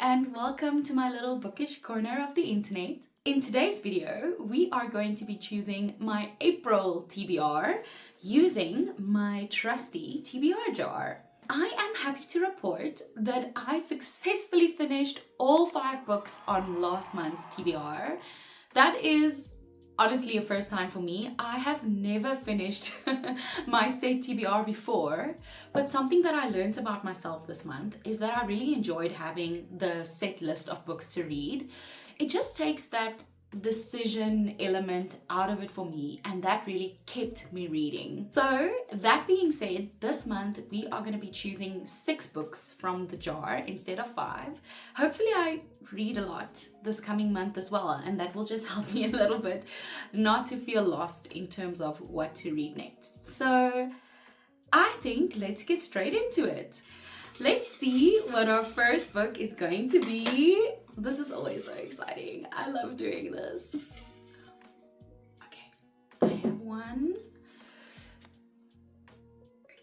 and welcome to my little bookish corner of the internet. In today's video, we are going to be choosing my April TBR using my trusty TBR jar. I am happy to report that I successfully finished all 5 books on last month's TBR. That is honestly a first time for me. I have never finished my set TBR before, but something that I learned about myself this month is that I really enjoyed having the set list of books to read. It just takes that decision element out of it for me, and that really kept me reading. So that being said, this month we are going to be choosing 6 books from the jar instead of 5. Hopefully I read a lot this coming month as well, and that will just help me a little bit not to feel lost in terms of what to read next. So I think let's get straight into it. Let's see what our first book is going to be. This is always so exciting. I love doing this. Okay, I have one.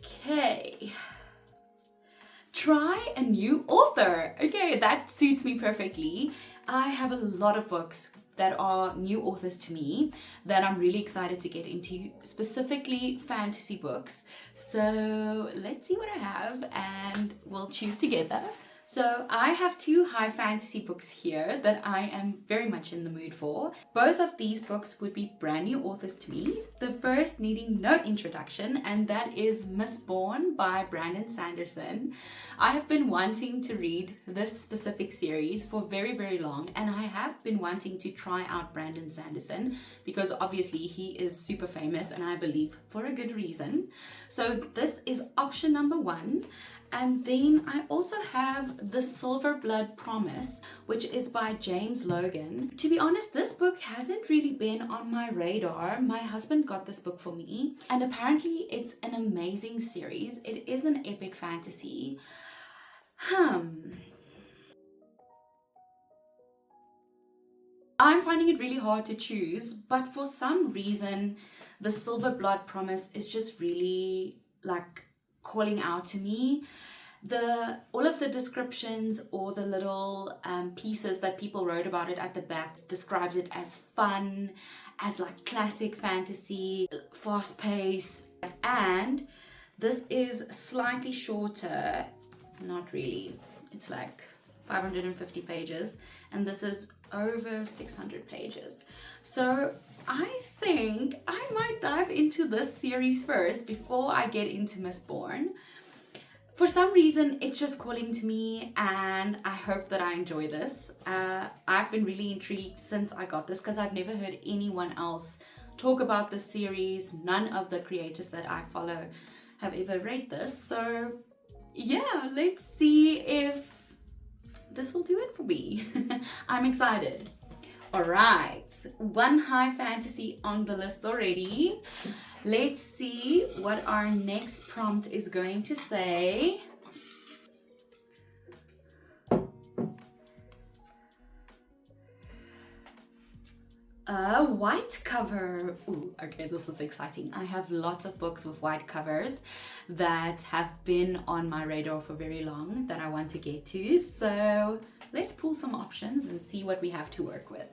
Okay. Try a new author. Okay, that suits me perfectly. I have a lot of books that are new authors to me that I'm really excited to get into, specifically fantasy books. So let's see what I have and we'll choose together. So I have 2 high fantasy books here that I am very much in the mood for. Both of these books would be brand new authors to me. The first needing no introduction, and that is Mistborn by Brandon Sanderson. I have been wanting to read this specific series for very, very long, and I have been wanting to try out Brandon Sanderson because obviously he is super famous, and I believe for a good reason. So this is option number 1. And then I also have The Silver Blood Promise, which is by James Logan. To be honest, this book hasn't really been on my radar. My husband got this book for me, and apparently it's an amazing series. It is an epic fantasy. I'm finding it really hard to choose, but for some reason, The Silver Blood Promise is just really calling out to me. All of the descriptions or the little pieces that people wrote about it at the back describes it as fun, as classic fantasy, fast pace, and this is slightly shorter, not really, it's 550 pages, and this is over 600 pages. So I think I might dive into this series first before I get into Mistborn. For some reason, it's just calling to me, and I hope that I enjoy this. I've been really intrigued since I got this because I've never heard anyone else talk about this series. None of the creators that I follow have ever read this. So yeah, let's see if this will do it for me. I'm excited. All right, 1 high fantasy on the list already. Let's see what our next prompt is going to say. A white cover. Ooh, okay, this is exciting. I have lots of books with white covers that have been on my radar for very long that I want to get to. So let's pull some options and see what we have to work with.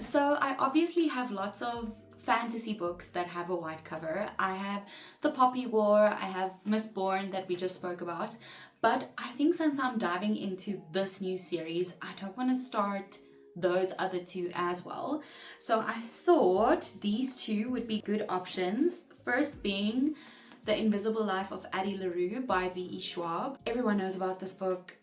So I obviously have lots of fantasy books that have a white cover. I have The Poppy War, I have Mistborn that we just spoke about, but I think since I'm diving into this new series, I don't want to start those other 2 as well. So I thought these 2 would be good options. First being The Invisible Life of Addie LaRue by V.E. Schwab. Everyone knows about this book.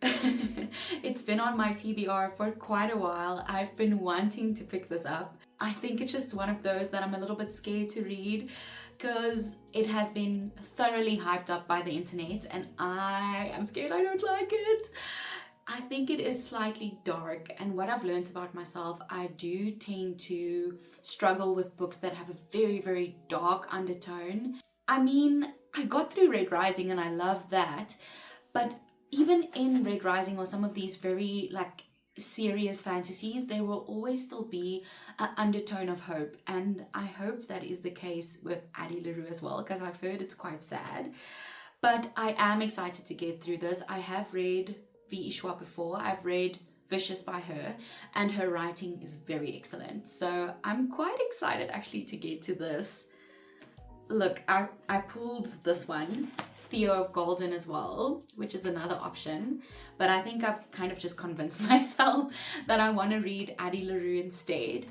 It's been on my TBR for quite a while. I've been wanting to pick this up. I think it's just one of those that I'm a little bit scared to read because it has been thoroughly hyped up by the internet, and I am scared I don't like it. I think it is slightly dark, and what I've learned about myself, I do tend to struggle with books that have a very, very dark undertone. I mean, I got through Red Rising and I love that, but even in Red Rising or some of these very serious fantasies, there will always still be an undertone of hope, and I hope that is the case with Addie LaRue as well, because I've heard it's quite sad. But I am excited to get through this. I have read V.E. Schwab before. I've read Vicious by her, and her writing is very excellent. So I'm quite excited actually to get to this. Look, I pulled this one, Theo of Golden, as well, which is another option, but I think I've kind of just convinced myself that I want to read Addie LaRue instead.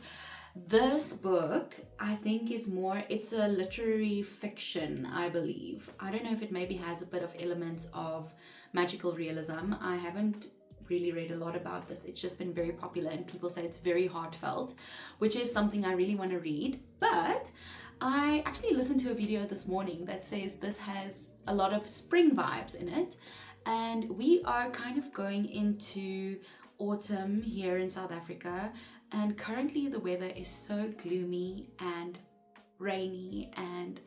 This book, I think, is more, it's a literary fiction, I believe. I don't know if it maybe has a bit of elements of magical realism. I haven't really read a lot about this. It's just been very popular and people say it's very heartfelt, which is something I really want to read. But I actually listened to a video this morning that says this has a lot of spring vibes in it, and we are kind of going into autumn here in South Africa, and currently the weather is so gloomy and rainy and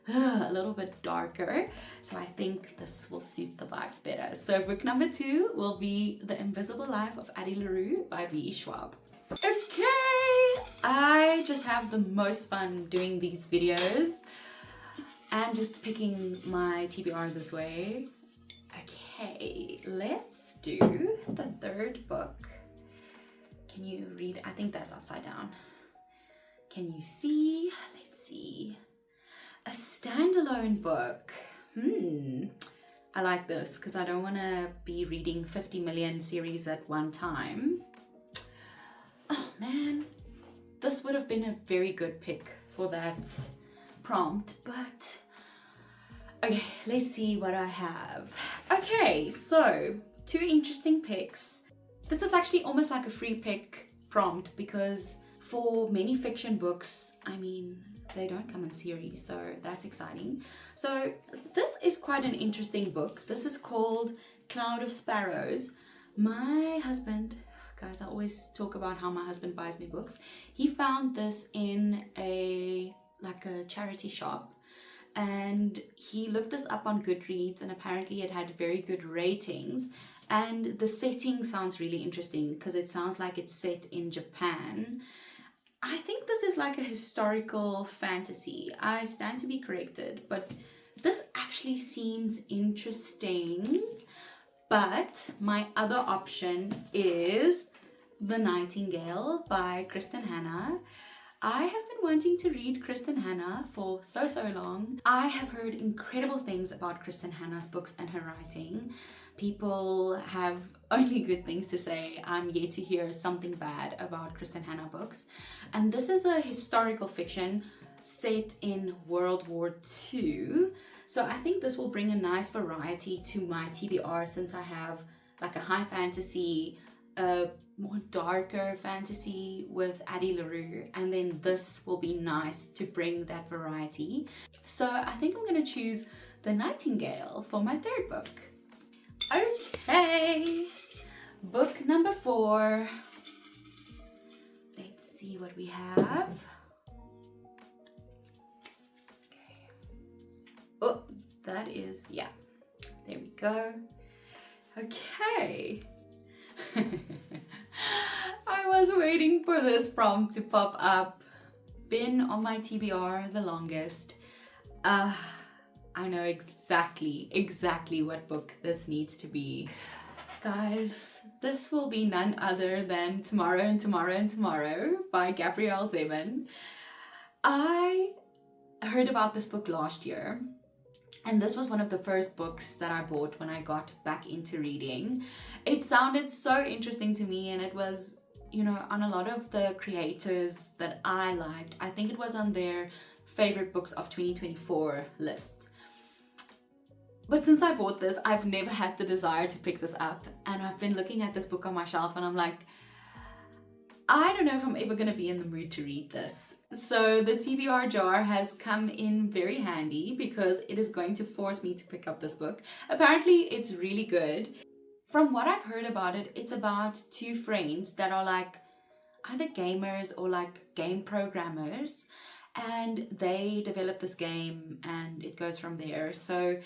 a little bit darker, so I think this will suit the vibes better. So book number 2 will be The Invisible Life of Addie LaRue by V.E. Schwab. Okay, I just have the most fun doing these videos and just picking my TBR this way. Okay, let's do the third book. Can you read? I think that's upside down. Can you see? Let's see. A standalone book. I like this because I don't want to be reading 50 million series at one time. Oh man, this would have been a very good pick for that prompt, but okay, let's see what I have. Okay, so 2 interesting picks. This is actually almost like a free pick prompt because for many fiction books, I mean, they don't come in series, so that's exciting. So this is quite an interesting book. This is called Cloud of Sparrows. My husband, guys, I always talk about how my husband buys me books. He found this in a charity shop, and he looked this up on Goodreads, and apparently it had very good ratings. And the setting sounds really interesting because it sounds like it's set in Japan. I think this is like a historical fantasy. I stand to be corrected, but this actually seems interesting. But my other option is The Nightingale by Kristen Hanna. I have been wanting to read Kristen Hanna for so long. I have heard incredible things about Kristen Hanna's books and her writing. People have only good things to say. I'm yet to hear something bad about Kristen Hanna books. And this is a historical fiction set in World War II. So I think this will bring a nice variety to my TBR, since I have like a high fantasy, a more darker fantasy with Addie LaRue, and then this will be nice to bring that variety. So I think I'm going to choose The Nightingale for my third book. Okay, book number 4. Let's see what we have. Okay. Oh, that is, yeah, there we go. Okay. I was waiting for this prompt to pop up. Been on my TBR the longest. I know exactly what book this needs to be. Guys, this will be none other than Tomorrow and Tomorrow and Tomorrow by Gabrielle Zevin. I heard about this book last year, and this was one of the first books that I bought when I got back into reading. It sounded so interesting to me, and it was, you know, on a lot of the creators that I liked. I think it was on their favorite books of 2024 list. But since I bought this, I've never had the desire to pick this up, and I've been looking at this book on my shelf and I'm like, I don't know if I'm ever going to be in the mood to read this. So the TBR jar has come in very handy because it is going to force me to pick up this book. Apparently it's really good. From what I've heard about it, it's about 2 friends that are like either gamers or like game programmers, and they develop this game and it goes from there. So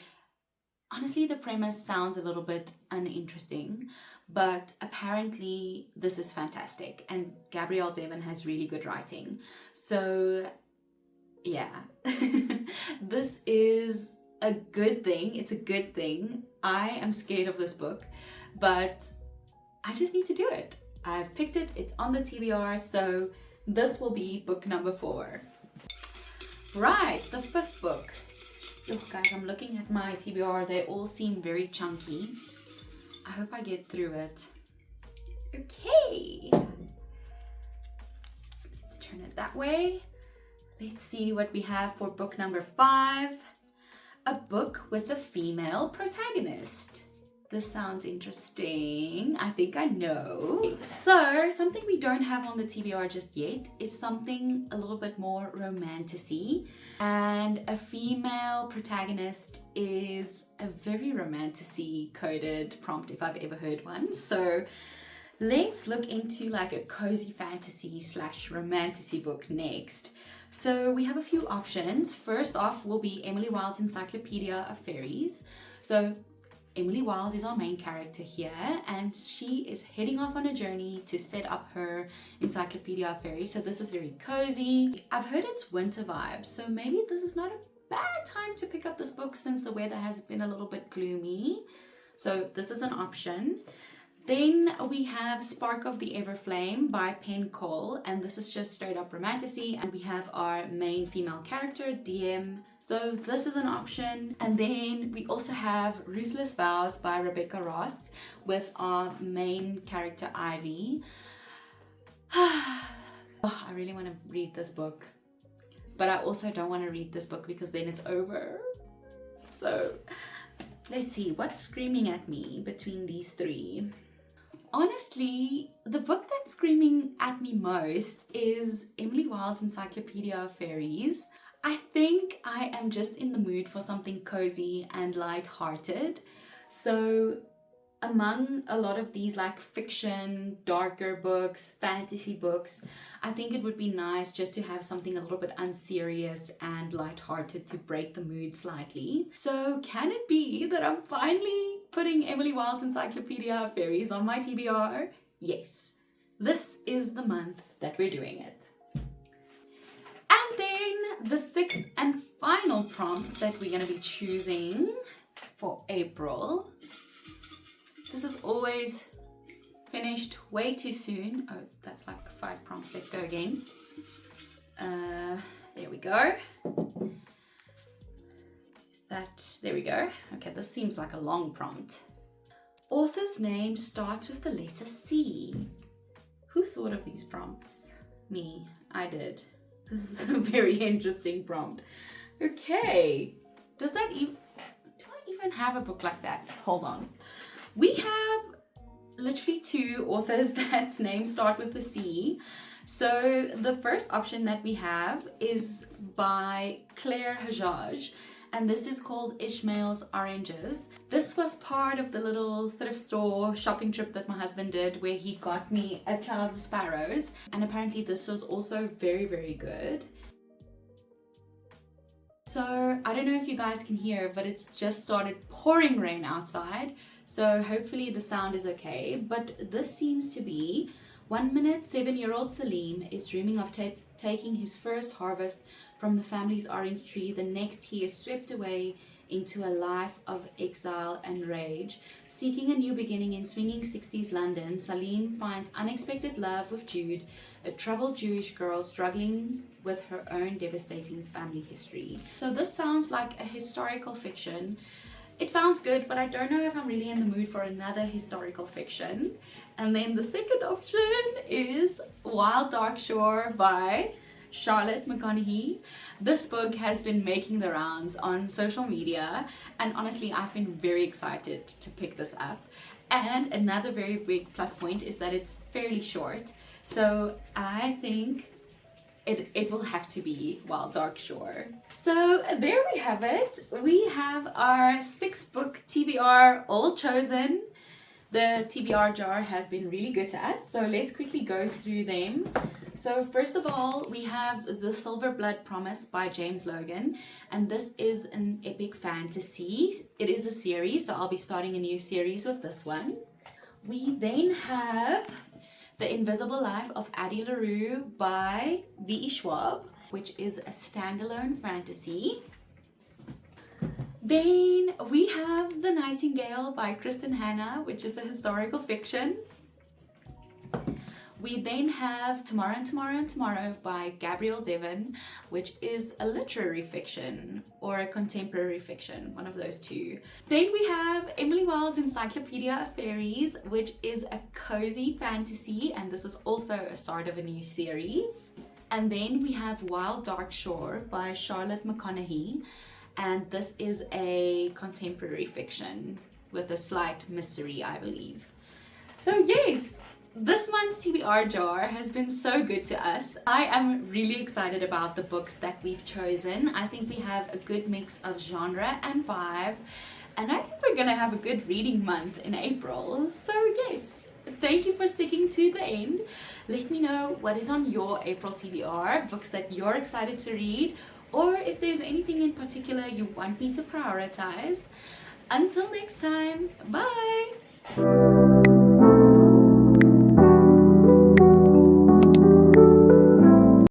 honestly, the premise sounds a little bit uninteresting, but apparently this is fantastic, and Gabrielle Zevin has really good writing. So yeah, this is a good thing. It's a good thing. I am scared of this book, but I just need to do it. I've picked it, it's on the TBR, so this will be book number 4. Right, the 5th book. Oh guys, I'm looking at my TBR, they all seem very chunky. I hope I get through it. Okay. Let's turn it that way. Let's see what we have for book number 5. A book with a female protagonist. This sounds interesting. I think I know. So, something we don't have on the TBR just yet is something a little bit more romantic-y. And a female protagonist is a very romantic-y coded prompt if I've ever heard one. So, let's look into like a cozy fantasy / romantic book next. So we have a few options. First off will be Emily Wilde's Encyclopedia of Fairies. So Emily Wilde is our main character here, and she is heading off on a journey to set up her Encyclopedia of Fairies. So this is very cozy. I've heard it's winter vibes, so maybe this is not a bad time to pick up this book since the weather has been a little bit gloomy. So this is an option. Then we have Spark of the Everflame by Penn Cole, and this is just straight up romantasy, and we have our main female character, DM. So this is an option. And then we also have Ruthless Vows by Rebecca Ross with our main character, Ivy. Oh, I really want to read this book, but I also don't want to read this book because then it's over. So let's see, what's screaming at me between these 3? Honestly, the book that's screaming at me most is Emily Wilde's Encyclopedia of Fairies. I think I am just in the mood for something cozy and light-hearted. So among a lot of these like fiction, darker books, fantasy books, I think it would be nice just to have something a little bit unserious and light-hearted to break the mood slightly. So can it be that I'm finally putting Emily Wilde's Encyclopedia of Fairies on my TBR? Yes, this is the month that we're doing it. And then the 6th and final prompt that we're going to be choosing for April. This is always finished way too soon. Oh, that's like 5 prompts. Let's go again. There we go. There we go. Okay, this seems like a long prompt. Author's name starts with the letter C. Who thought of these prompts? Me. I did. This is a very interesting prompt. Okay. Does that even... Do I even have a book like that? Hold on. We have literally 2 authors that's names start with the C. So the first option that we have is by Claire Hajaj, and this is called Ishmael's Oranges. This was part of the little thrift store shopping trip that my husband did where he got me A Cloud with Sparrows, and apparently this was also very, very good. So I don't know if you guys can hear, but it's just started pouring rain outside, so hopefully the sound is okay. But this seems to be 1 minute 7-year-old Salim is dreaming of taking his first harvest from the family's orange tree. The next he is swept away into a life of exile and rage. Seeking a new beginning in swinging 60s London, Salim finds unexpected love with Jude, a troubled Jewish girl struggling with her own devastating family history. So this sounds like a historical fiction. It sounds good, but I don't know if I'm really in the mood for another historical fiction. And then the second option is Wild Dark Shore by Charlotte McConaughey. This book has been making the rounds on social media, and honestly I've been very excited to pick this up. And another very big plus point is that it's fairly short, so I think it will have to be Wild Dark Shore. So there we have it. We have our 6-book TBR all chosen. The TBR jar has been really good to us, so let's quickly go through them. So first of all, we have The Silver Blood Promise by James Logan, and this is an epic fantasy. It is a series, so I'll be starting a new series with this one. We then have The Invisible Life of Addie LaRue by V.E. Schwab, which is a standalone fantasy. Then we have The Nightingale by Kristen Hanna, which is a historical fiction. We then have Tomorrow and Tomorrow and Tomorrow by Gabrielle Zevin, which is a literary fiction or a contemporary fiction, one of those two. Then we have Emily Wilde's Encyclopedia of Fairies, which is a cozy fantasy, and this is also a start of a new series. And then we have Wild Dark Shore by Charlotte McConaughey, and this is a contemporary fiction with a slight mystery, I believe. So yes, this month's TBR jar has been so good to us. I am really excited about the books that we've chosen. I think we have a good mix of genre and vibe, and I think we're gonna have a good reading month in April. So yes, thank you for sticking to the end. Let me know what is on your April TBR, books that you're excited to read, or if there's anything in particular you want me to prioritize. Until next time, bye!